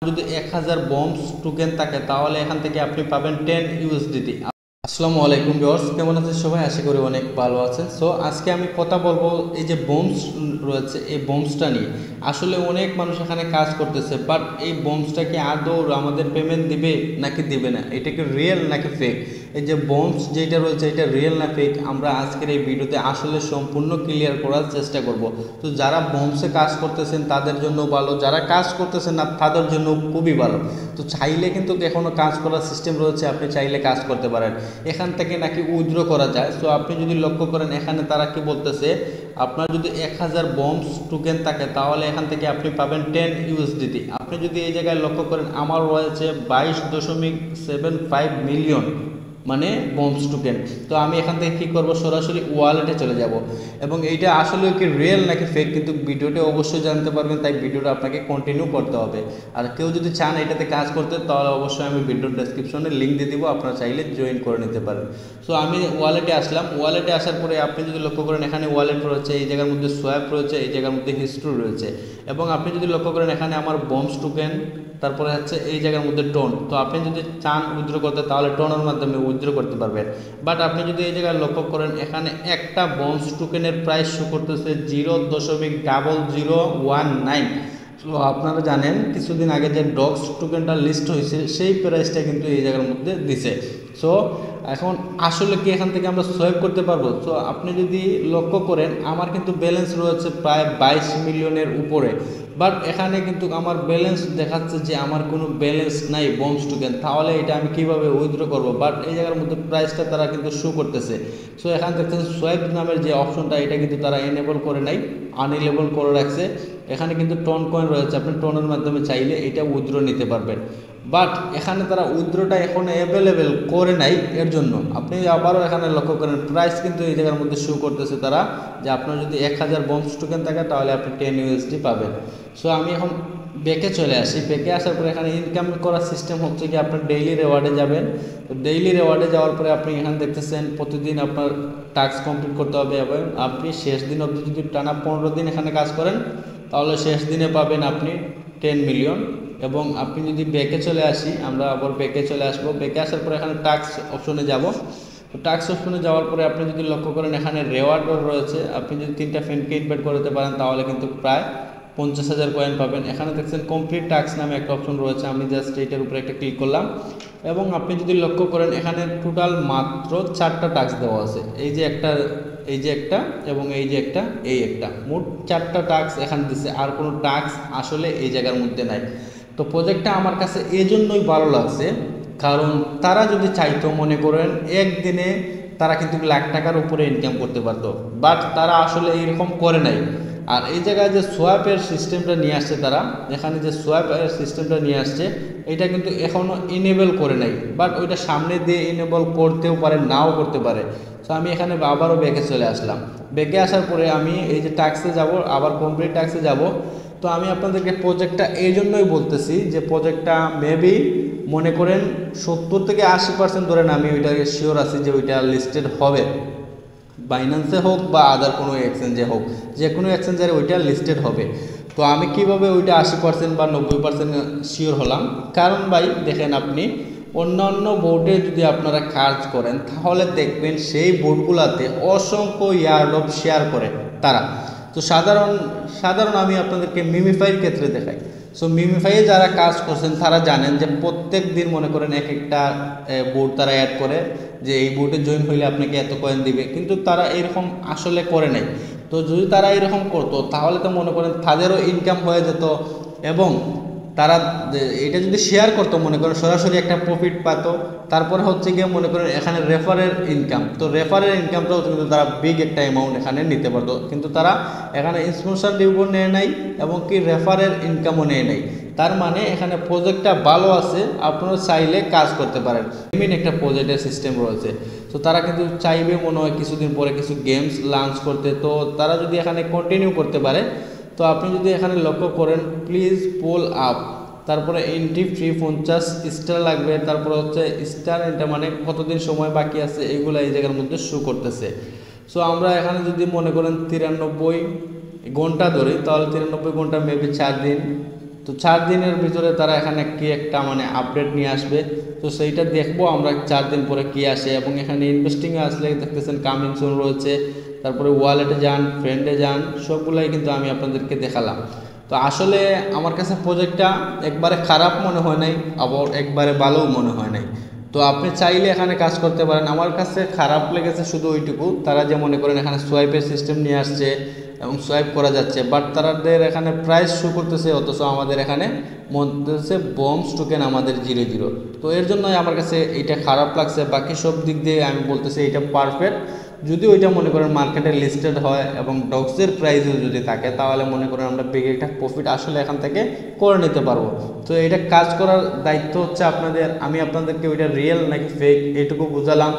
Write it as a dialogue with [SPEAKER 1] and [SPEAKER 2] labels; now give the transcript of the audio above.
[SPEAKER 1] যদি 1000 bombs token থাকে তাহলে এখান থেকে আপনি পাবেন 10 ইউএসডিটি। আসসালামু আলাইকুম ভিউয়ার্স, কেমন আছেন সবাই? আশা করি অনেক ভালো আছেন। সো আজকে আমি কথা বলবো এই যে বম্বস রয়েছে এই বম্বসটা নিয়ে। আসলে অনেক মানুষ এখানে কাজ করতেছে, বাট এই বম্বসটা কি আদৌ আমাদের পেমেন্ট দিবে নাকি দিবে না, এটা কি রিয়েল নাকি ফেক? এই যে বম্বস যেটা রয়েছে এটা রিয়েল না ফেক, আমরা আজকের এই ভিডিওতে আসলে সম্পূর্ণ ক্লিয়ার করার চেষ্টা করব। তো যারা বম্বসে কাজ করতেছেন তাদের জন্য ভালো, যারা কাজ করতেছেন না তাদের জন্য খুবই ভালো। তো চাইলে কিন্তু এখনও কাজ করার সিস্টেম রয়েছে, আপনি চাইলে কাজ করতে পারেন। এখান থেকে নাকি উইথড্র করা যায়। সো আপনি যদি লক্ষ্য করেন এখানে তারা কি বলতেছে, আপনার যদি 1000 বম্বস টোকেন থাকে তাহলে এখান থেকে আপনি পাবেন 10 ইউএসডিটি। আপনি যদি এই জায়গায় লক্ষ্য করেন আমার রয়েছে 22.75 মিলিয়ন মানে বম্বস টোকেন। তো আমি এখান থেকে কী করবো, সরাসরি ওয়ালেটে চলে যাব এবং এইটা আসলে কি রিয়েল নাকি ফেক কিন্তু ভিডিওটা অবশ্যই জানতে পারবেন, তাই ভিডিওটা আপনাকে কন্টিনিউ করতে হবে। আর কেউ যদি চান এটাতে কাজ করতে তাহলে অবশ্যই আমি ভিডিওর ডেসক্রিপশনে লিঙ্ক দিয়ে দিব, আপনারা চাইলে জয়েন করে নিতে পারেন। সো আমি ওয়ালেটে আসলাম। ওয়ালেটে আসার পরে আপনি যদি লক্ষ্য করেন এখানে ওয়ালেট রয়েছে, এই জায়গার মধ্যে সোয়াপ রয়েছে, এই জায়গার মধ্যে হিস্ট্রি রয়েছে এবং আপনি যদি লক্ষ্য করেন এখানে আমার বম্বস টোকেন, তারপরে হচ্ছে এই জায়গার মধ্যে টোন। তো আপনি যদি চান উইথড্র করতে তাহলে টোনের মাধ্যমে উইথড্র করতে পারবেন। বাট আপনি যদি এই জায়গায় লক্ষ্য করেন এখানে একটা বম্বস টোকেনের প্রাইস শো করতেছে 0.0019। তো আপনারা জানেন কিছুদিন আগে যে ডগস টোকেনটা লিস্ট হয়েছে সেই প্রাইসটা কিন্তু এই জায়গার মধ্যে দিছে। সো এখন আসলে কি এখান থেকে আমরা সোয়াইপ করতে পারবো? তো আপনি যদি লক্ষ্য করেন আমার কিন্তু ব্যালেন্স রয়েছে প্রায় 22 মিলিয়নের উপরে, বাট এখানে কিন্তু আমার ব্যালেন্স দেখাচ্ছে যে আমার কোনো ব্যালেন্স নাই বম্বস টোকেন। তাহলে এটা আমি কিভাবে উইথড্র করব? বাট এই জায়গার মধ্যে প্রাইসটা তারা কিন্তু শো করতেছে। সো এখানে দেখছেন সোয়াইপ নামের যে অপশনটা এটা কিন্তু তারা এনেবল করে নাই, আনএনেবল করে রাখছে। এখানে কিন্তু টন কয়েন রয়েছে, আপনি টনের মাধ্যমে চাইলে এটা উইথড্র নিতে পারবেন। বাট এখানে তারা উইথড্রটা এখন অ্যাভেলেবেল করে নাই, এর জন্য আপনি আবারও এখানে লক্ষ্য করেন প্রাইস কিন্তু এই জায়গার মধ্যে শো করতেছে তারা যে আপনার যদি 1000 বম্বস টোকেন থাকে তাহলে আপনি 10 ইউএসডি পাবেন। সো আমি এখন ব্যাকে চলে আসি। ব্যাকে আসার পরে এখানে ইনকাম করার সিস্টেম হচ্ছে কি আপনার ডেইলি রেওয়ার্ডে যাবেন। তো ডেইলি রেওয়ার্ডে যাওয়ার পরে আপনি এখানে দেখতেছেন প্রতিদিন আপনার টাস্ক কমপ্লিট করতে হবে এবং আপনি শেষ দিন অবধি যদি টানা 15 দিন এখানে কাজ করেন তাহলে শেষ দিনে পাবেন আপনি 10 মিলিয়ন। এবং আপনি যদি ব্যাকে চলে আসি, আমরা আবার ব্যাকে চলে আসবো। ব্যাকে আসার পরে এখানে টাস্ক অপশনে যাব। তো টাস্ক অপশনে যাওয়ার পরে আপনি যদি লক্ষ্য করেন এখানে রেওয়ার্ডও রয়েছে, আপনি যদি 3টা ফ্রেন্ডকে ইনভাইট করতে পারেন তাহলে কিন্তু প্রায় 50,000 কয়েন পাবেন। এখানে দেখছেন কমপ্লিট টাস্ক নামে একটা অপশন রয়েছে, আমি জাস্ট এইটার উপরে একটা ক্লিক করলাম এবং আপনি যদি লক্ষ্য করেন এখানে টোটাল মাত্র 4টা টাস্ক দেওয়া আছে, এই যে একটা, এই যে একটা এবং এই যে একটা, এই একটা, মোট 4টা টাস্ক এখানে দিচ্ছে। আর কোনো টাস্ক আসলে এই জায়গার মধ্যে নাই। তো প্রজেক্টটা আমার কাছে এই জন্যই ভালো লাগছে, কারণ তারা যদি চাইতো মনে করেন একদিনে তারা কিন্তু লাখ টাকার উপরে ইনকাম করতে পারতো, বাট তারা আসলে এইরকম করে নাই। আর এই জায়গায় যে সোয়াপের সিস্টেমটা নিয়ে আসছে তারা, এখানে যে সোয়াপের সিস্টেমটা নিয়ে আসছে এটা কিন্তু এখনও ইনেবল করে নাই, বাট ওইটা সামনে দিয়ে ইনেবল করতেও পারে নাও করতে পারে। তো আমি এখানে আবারও ব্যাকে চলে আসলাম। ব্যাকে আসার পরে আমি এই যে টাস্কে যাব, আবার কমপ্লিট টাস্কে যাব। তো আমি আপনাদেরকে প্রজেক্টটা এই জন্যই বলতেছি যে প্রজেক্টটা মেবি মনে করেন 70 থেকে 80% ধরেন আমি ওইটাকে শিওর আছি যে ওইটা লিস্টেড হবে, বাইন্যান্সে হোক বা আদার কোনো এক্সচেঞ্জে হোক, যে কোনো এক্সচেঞ্জারে ওইটা লিস্টেড হবে। তো আমি কিভাবে ওইটা 80% বা 90% শিওর হলাম? কারণ ভাই দেখেন, আপনি অন্যান্য বোর্ডে যদি আপনারা কাজ করেন তাহলে দেখবেন সেই বোর্ডগুলোতে অসংখ্য ইয়ারড্রপ শেয়ার করে তারা। তো সাধারণ আমি আপনাদেরকে মিমিফাইয়ের ক্ষেত্রে দেখাই। সো মিমিফাইয়ে যারা কাজ করছেন তারা জানেন যে প্রত্যেক দিন মনে করেন এক একটা বোর্ড তারা অ্যাড করে যে এই বোর্ডে জয়েন হইলে আপনাকে এত কয়েন দিবে, কিন্তু তারা এরকম আসলে করে নাই। তো যদি তারা এরকম করতো তাহলে তো মনে করেন তাদেরও ইনকাম হয়ে যেত এবং তারা এটা যদি শেয়ার করতো মনে করেন সরাসরি একটা প্রফিট পেত। তারপরে হচ্ছে গিয়ে মনে করেন এখানে রেফারের ইনকাম, তো রেফারের ইনকামটাও কিন্তু তারা বিগ একটা অ্যামাউন্ট এখানে নিতে পারতো, কিন্তু তারা এখানে স্পন্সর ডিউও নেয় নাই এবং কি রেফারের ইনকামও নেয় নাই। তার মানে এখানে প্রজেক্টটা ভালো আছে, আপনারা চাইলে কাজ করতে পারেন। এমন একটা প্রজেক্টের সিস্টেম রয়েছে। তো তারা কিন্তু চাইবে মনে হয় কিছুদিন পরে কিছু গেমস লঞ্চ করতে, তো তারা যদি এখানে কন্টিনিউ করতে পারে। তো আপনি যদি এখানে লক্ষ্য করেন প্লিজ পুল আপ, তারপরে এন্ট্রি ফ্রি 50 স্টার লাগবে, তারপরে হচ্ছে স্টার, এটা মানে কতদিন সময় বাকি আছে এগুলো এই জায়গার মধ্যে শো করতেছে। সো আমরা এখানে যদি মনে করেন 93 ঘন্টা ধরি তাহলে 93 ঘন্টা মেবি 4 দিন। তো 4 দিনের ভিতরে তারা এখানে কি একটা মানে আপডেট নিয়ে আসবে, তো সেইটা দেখবো আমরা 4 দিন পরে কি আসে। এবং এখানে ইনভেস্টিংয়ে আসলে দেখতেছেন কামিং সুন রয়েছে, তারপরে ওয়ালেটে যান, ফ্রেন্ডে যান, সবগুলাই কিন্তু আমি আপনাদেরকে দেখালাম। তো আসলে আমার কাছে প্রজেক্টটা একবারে খারাপ মনে হয় নাই, আবার একবারে ভালোও মনে হয় নাই। তো আপনি চাইলে এখানে কাজ করতে পারেন। আমার কাছে খারাপ লেগেছে শুধু ওইটুকু, তারা যে মনে করেন এখানে সোয়াইপের সিস্টেম নিয়ে আসছে এবং সোয়াইপ করা যাচ্ছে, বাট তাদের এখানে প্রাইস শো করতেছে, অথচ আমাদের এখানে মধ্যে হচ্ছে বম্বস টোকেন আমাদের 0 তো এর জন্যই আমার কাছে এইটা খারাপ লাগছে। বাকি সব দিক দিয়ে আমি বলতেছি এটা পারফেক্ট। যদি ওইটা মনে করেন মার্কেটে লিস্টেড হয় এবং ডক্সের প্রাইসও যদি থাকে, তাহলে মনে করেন আমরা বিগ একটা প্রফিট আসলে এখান থেকে করে নিতে পারবো। তো এটা কাজ করার দায়িত্ব হচ্ছে আপনাদের। আমি আপনাদেরকে ওইটা রিয়েল নাকি ফেক এইটুকু বুঝালাম।